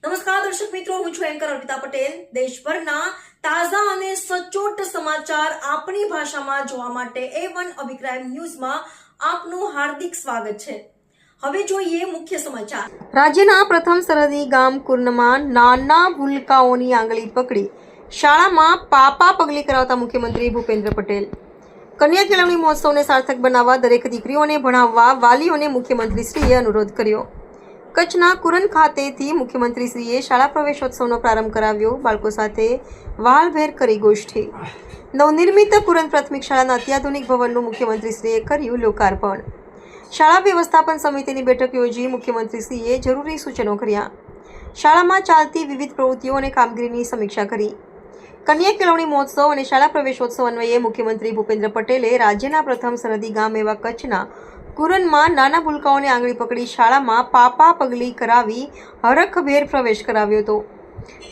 નમસ્કાર દર્શક મિત્રો, હું છું એન્કર અર્પિતા પટેલ। દેશભરના તાજા અને સચોટ સમાચાર આપણી ભાષામાં જોવા માટે A1 અભિપ્રાય ન્યૂઝમાં આપનું હાર્દિક સ્વાગત છે। હવે જોઈએ મુખ્ય સમાચાર। રાજ્યના પ્રથમ સરહદી ગામ કુર્નમાં નાના ભૂલકાઓની આંગળી પકડી શાળામાં પાપા પગલી કરાવતા મુખ્યમંત્રી ભૂપેન્દ્ર પટેલ। કન્યા કેળવણી મહોત્સવને સાર્થક બનાવવા દરેક દીકરીઓને ભણાવવા વાલીઓને મુખ્યમંત્રીશ્રીએ અનુરોધ કર્યો। કચ્છના કુરન ખાતેથી મુખ્યમંત્રીશ્રીએ શાળા પ્રવેશોત્સવનો પ્રારંભ કરાવ્યો। બાળકો સાથે વહાલભેર કરી ગોષ્ઠી। નવનિર્મિત કુરન પ્રાથમિક શાળાના અત્યાધુનિક ભવનનું મુખ્યમંત્રીશ્રીએ કર્યું લોકાર્પણ। શાળા વ્યવસ્થાપન સમિતિની બેઠક યોજી મુખ્યમંત્રીશ્રીએ જરૂરી સૂચનો કર્યા। શાળામાં ચાલતી વિવિધ પ્રવૃત્તિઓ અને કામગીરીની સમીક્ષા કરી। કન્યા કેળવણી મહોત્સવ અને શાળા પ્રવેશોત્સવ અન્વયે મુખ્યમંત્રી ભૂપેન્દ્ર પટેલે રાજ્યના પ્રથમ સરહદી ગામ એવા કચ્છના કુરનમાં નાના ભૂલકાઓને આંગળી પકડી શાળામાં પાપા પગલી કરાવી હરખભેર પ્રવેશ કરાવ્યો હતો।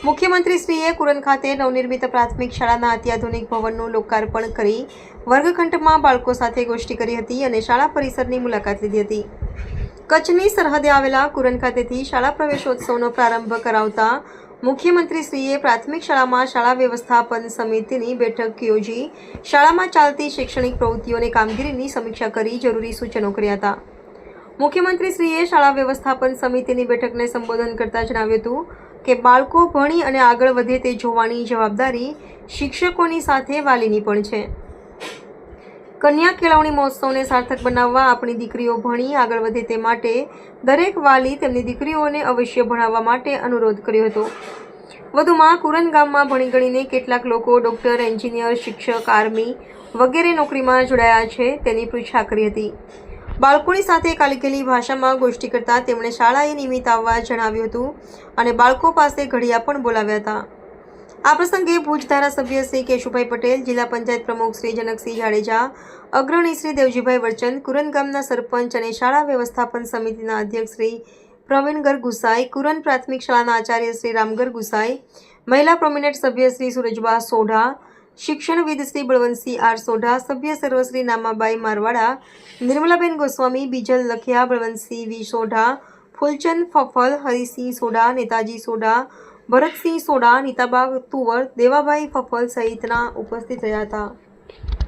મુખ્યમંત્રીશ્રીએ કુરન ખાતે નવનિર્મિત પ્રાથમિક શાળાના અત્યાધુનિક ભવનનું લોકાર્પણ કરી વર્ગખંડમાં બાળકો સાથે ગોષ્ઠી કરી હતી અને શાળા પરિસરની મુલાકાત લીધી હતી। કચ્છની સરહદે આવેલા કુરન ખાતેથી શાળા પ્રવેશોત્સવનો પ્રારંભ કરાવતા મુખ્યમંત્રીશ્રીએ પ્રાથમિક શાળામાં શાળા વ્યવસ્થાપન સમિતિની બેઠક યોજી શાળામાં ચાલતી શૈક્ષણિક પ્રવૃત્તિઓ અને કામગીરીની સમીક્ષા કરી જરૂરી સૂચનો કર્યા હતા। મુખ્યમંત્રીશ્રીએ શાળા વ્યવસ્થાપન સમિતિની બેઠકને સંબોધન કરતા જણાવ્યું હતું કે બાળકો ભણી અને આગળ વધે તે જોવાની જવાબદારી શિક્ષકોની સાથે વાલીની પણ છે। કન્યા કેળવણી મહોત્સવને સાર્થક બનાવવા આપણી દીકરીઓ ભણી આગળ વધે તે માટે દરેક વાલી તેમની દીકરીઓને અવશ્ય ભણાવવા માટે અનુરોધ કર્યો હતો। વધુમાં કુરન ગામમાં ભણી ગણીને કેટલાક લોકો ડોક્ટર, એન્જિનિયર, શિક્ષક, આર્મી વગેરે નોકરીમાં જોડાયા છે તેની પૃચ્છા કરી હતી। બાળકોની સાથે કાલીકેલી ભાષામાં ગોષ્ઠી કરતા તેમણે શાળાએ નિયમિત આવવા જણાવ્યું હતું અને બાળકો પાસે ઘડિયા પણ બોલાવ્યા હતા। આ પ્રસંગે ભુજ ધારાસભ્ય શ્રી કેશુભાઈ પટેલ, જિલ્લા પંચાયત પ્રમુખ શ્રી જનકસિંહ જાડેજા, અગ્રણી શ્રી દેવજીભાઈ વરચંદ, કુરન ગામના સરપંચ અને શાળા વ્યવસ્થાપન સમિતિના અધ્યક્ષ શ્રી પ્રવીણગર ગુસાઈ, કુરન પ્રાથમિક શાળાના આચાર્ય શ્રી રામગર ગુસાઈ, મહિલા પ્રોમિનેન્ટ સભ્ય શ્રી સુરજબા સોઢા, શિક્ષણવિદ શ્રી બળવંતસિંહ આર સોઢા, સભ્ય સર્વ શ્રી નામાબાઈ મારવાડા, નિર્મલાબેન ગોસ્વામી, બીજલ લખિયા, બળવંતસિંહ વી સોઢા, ફૂલચંદ ફફલ, હરિસિંહ સોઢા, નેતાજી સોઢા, ભરતસિંહ સોઢા, નીતાબા તુવર, દેવાભાઈ ફફલ સહિતના ઉપસ્થિત રહ્યા હતા।